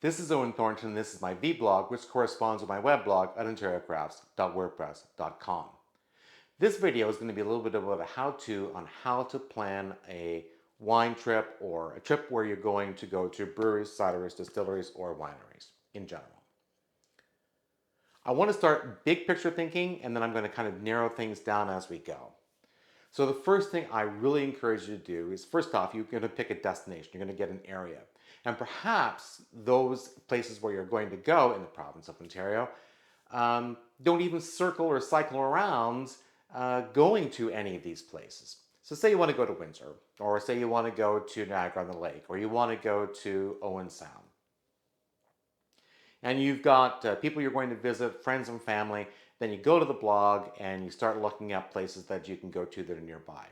This is Owen Thornton. This is my vblog, which corresponds with my weblog at ontariocrafts.wordpress.com. This video is going to be a little bit about a how-to on how to plan a wine trip or a trip where you're going to go to breweries, cideries, distilleries, or wineries in general. I want to start big picture thinking, and then I'm going to kind of narrow things down as we go. So the first thing I really encourage you to do is, first off, you're going to pick a destination. You're going to get an area. And perhaps those places where you're going to go in the province of Ontario don't even circle or cycle around going to any of these places. So say you want to go to Windsor, or say you want to go to Niagara-on-the-Lake, or you want to go to Owen Sound. And you've got people you're going to visit, friends and family. Then you go to the blog and you start looking at places that you can go to that are nearby.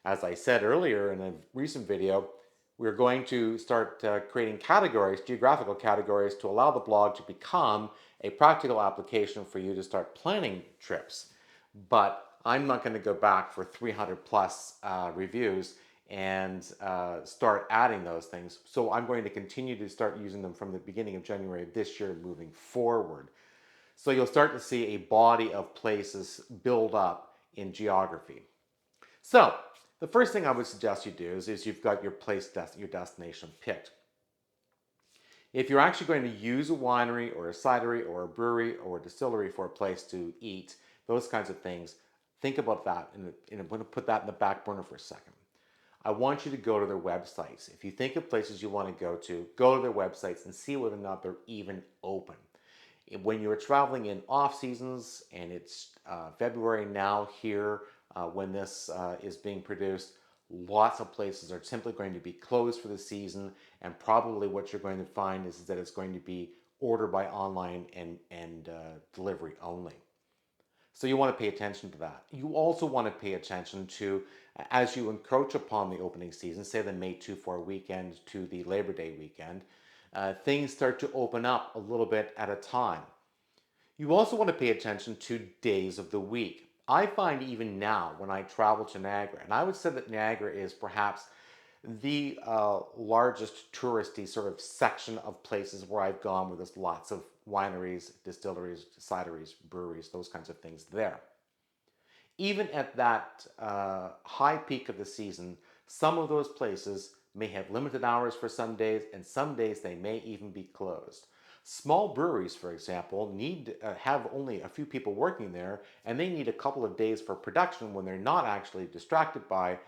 As I said earlier in a recent video, we're going to start creating categories, geographical categories, to allow the blog to become a practical application for you to start planning trips. But I'm not going to go back for 300 plus reviews and start adding those things. So I'm going to continue to start using them from the beginning of January of this year moving forward. So you'll start to see a body of places build up in geography. So the first thing I would suggest you do is you've got your your destination picked. If you're actually going to use a winery or a cidery or a brewery or a distillery for a place to eat, those kinds of things, think about that. And I'm going to put that in the back burner for a second. I want you to go to their websites. If you think of places you want to go to their websites and see whether or not they're even open. When you're traveling in off seasons, and it's February now here when this is being produced, lots of places are simply going to be closed for the season, and probably what you're going to find is that it's going to be order by online and delivery only. So you want to pay attention to that. You also want to pay attention to, as you encroach upon the opening season, say the May 2-4 weekend to the Labor Day weekend, things start to open up a little bit at a time. You also want to pay attention to days of the week. I find even now when I travel to Niagara, and I would say that Niagara is perhaps the largest touristy sort of section of places where I've gone, where there's lots of wineries, distilleries, cideries, breweries, those kinds of things there. Even at that high peak of the season, some of those places may have limited hours for some days, and some days they may even be closed. Small breweries, for example, need have only a few people working there, and they need a couple of days for production when they're not actually distracted by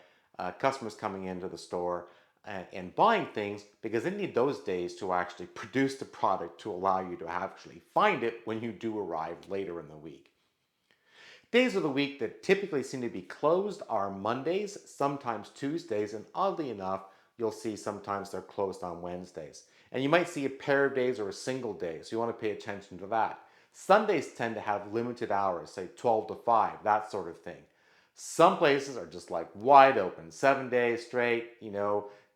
customers coming into the store and buying things, because they need those days to actually produce the product to allow you to actually find it when you do arrive later in the week. Days of the week that typically seem to be closed are Mondays, sometimes Tuesdays, and oddly enough, you'll see sometimes they're closed on Wednesdays. And you might see a pair of days or a single day, so you want to pay attention to that. Sundays tend to have limited hours, say 12 to 5, that sort of thing. Some places are just like wide open, 7 days straight,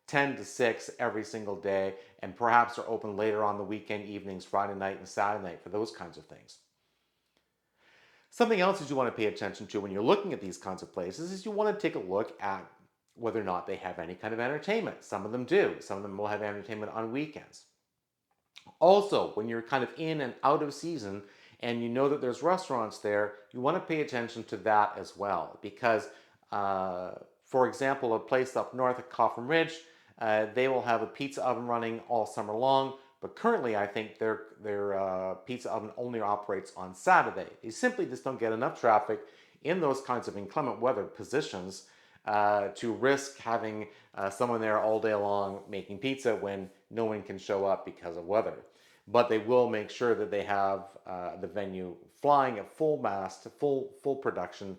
10 to 6 every single day, and perhaps are open later on the weekend evenings, Friday night and Saturday night for those kinds of things. Something else that you want to pay attention to when you're looking at these kinds of places is you want to take a look at whether or not they have any kind of entertainment. Some of them do. Some of them will have entertainment on weekends. Also, when you're kind of in and out of season and you know that there's restaurants there, you want to pay attention to that as well. Because, for example, a place up north at Coffin Ridge, they will have a pizza oven running all summer long. But currently, I think their pizza oven only operates on Saturday. They simply just don't get enough traffic in those kinds of inclement weather positions to risk having someone there all day long making pizza when no one can show up because of weather. But they will make sure that they have the venue flying at full mast, full production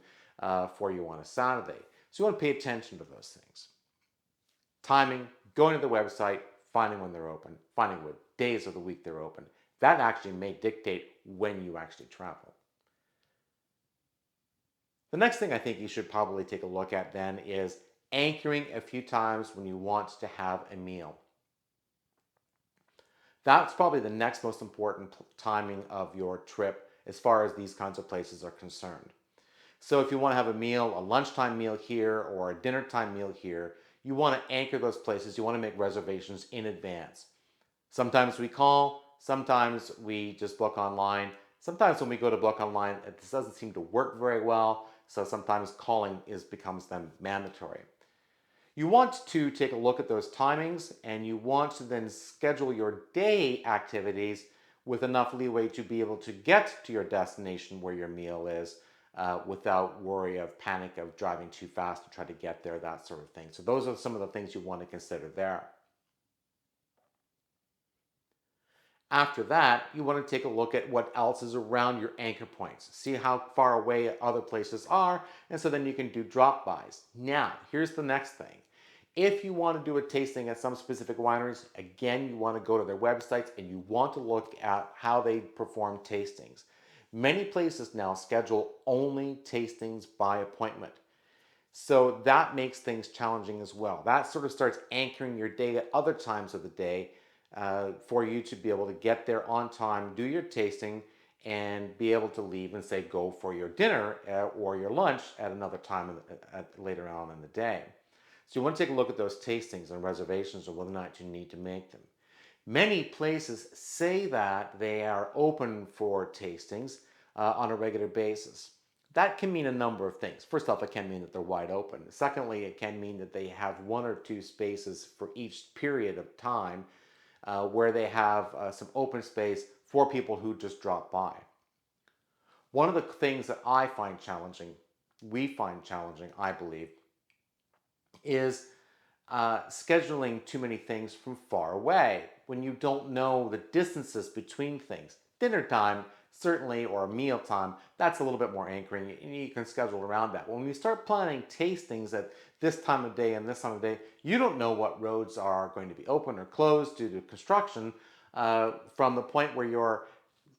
for you on a Saturday. So you want to pay attention to those things. Timing, going to the website, finding when they're open, finding what days of the week they're open. That actually may dictate when you actually travel. The next thing I think you should probably take a look at then is anchoring a few times when you want to have a meal. That's probably the next most important timing of your trip as far as these kinds of places are concerned. So if you want to have a meal, a lunchtime meal here or a dinner time meal here, you want to anchor those places. You want to make reservations in advance. Sometimes we call, sometimes we just book online. Sometimes when we go to book online, it doesn't seem to work very well, so sometimes calling becomes then mandatory. You want to take a look at those timings, and you want to then schedule your day activities with enough leeway to be able to get to your destination where your meal is without worry of panic of driving too fast to try to get there, that sort of thing. So those are some of the things you want to consider there. After that, you want to take a look at what else is around your anchor points. See how far away other places are, and so then you can do drop-bys. Now, here's the next thing. If you want to do a tasting at some specific wineries, again, you want to go to their websites and you want to look at how they perform tastings. Many places now schedule only tastings by appointment. So that makes things challenging as well. That sort of starts anchoring your day at other times of the day for you to be able to get there on time, do your tasting, and be able to leave and say go for your dinner or your lunch at another time later on in the day. So you want to take a look at those tastings and reservations and whether or not you need to make them. Many places say that they are open for tastings on a regular basis. That can mean a number of things. First off, it can mean that they're wide open. Secondly, it can mean that they have one or two spaces for each period of time where they have some open space for people who just drop by. One of the things that I find challenging, we find challenging, I believe, is scheduling too many things from far away when you don't know the distances between things. Dinner time, certainly, or meal time, that's a little bit more anchoring, and you can schedule around that. When you start planning tastings at this time of day and this time of day, you don't know what roads are going to be open or closed due to construction from the point where you're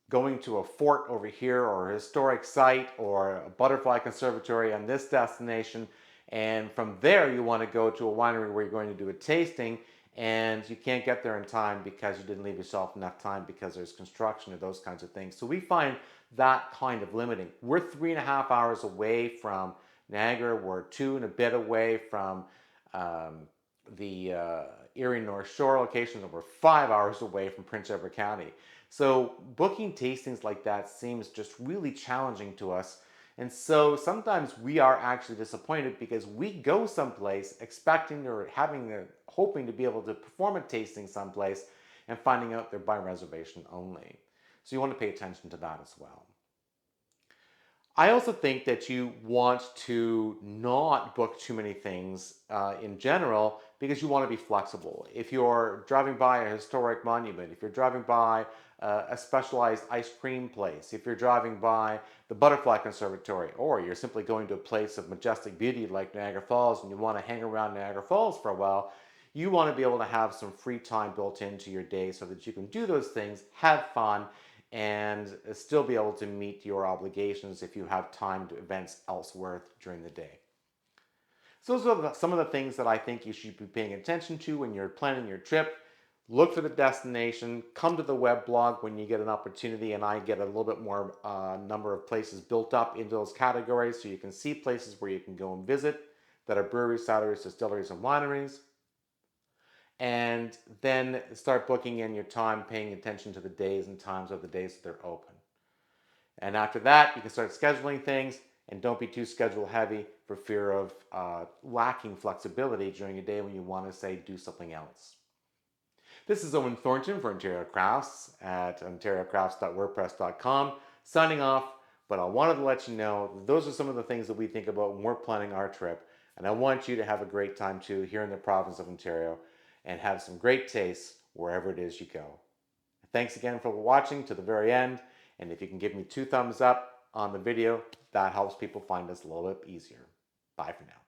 going to a fort over here or a historic site or a butterfly conservatory on this destination. And from there, you want to go to a winery where you're going to do a tasting and you can't get there in time because you didn't leave yourself enough time because there's construction or those kinds of things. So we find that kind of limiting. We're 3.5 hours away from Niagara. We're 2 and a bit away from the Erie North Shore locations, and we're 5 hours away from Prince Edward County. So booking tastings like that seems just really challenging to us. And so sometimes we are actually disappointed because we go someplace expecting or hoping to be able to perform a tasting someplace and finding out they're by reservation only. So you want to pay attention to that as well. I also think that you want to not book too many things in general because you want to be flexible. If you're driving by a historic monument, if you're driving by a specialized ice cream place, if you're driving by the Butterfly Conservatory, or you're simply going to a place of majestic beauty like Niagara Falls and you want to hang around Niagara Falls for a while, you want to be able to have some free time built into your day so that you can do those things, have fun, and still be able to meet your obligations if you have timed events elsewhere during the day. So those are some of the things that I think you should be paying attention to when you're planning your trip. Look for the destination, come to the web blog when you get an opportunity, and I get a little bit more number of places built up into those categories so you can see places where you can go and visit that are breweries, cideries, distilleries, and wineries. And then start booking in your time, paying attention to the days and times of the days that they're open. And after that, you can start scheduling things, and don't be too schedule heavy for fear of lacking flexibility during a day when you want to, say, do something else. This is Owen Thornton for Ontario Crafts at ontariocrafts.wordpress.com, signing off. But I wanted to let you know those are some of the things that we think about when we're planning our trip. And I want you to have a great time too here in the province of Ontario and have some great tastes wherever it is you go. Thanks again for watching to the very end. And if you can give me 2 thumbs up on the video, that helps people find us a little bit easier. Bye for now.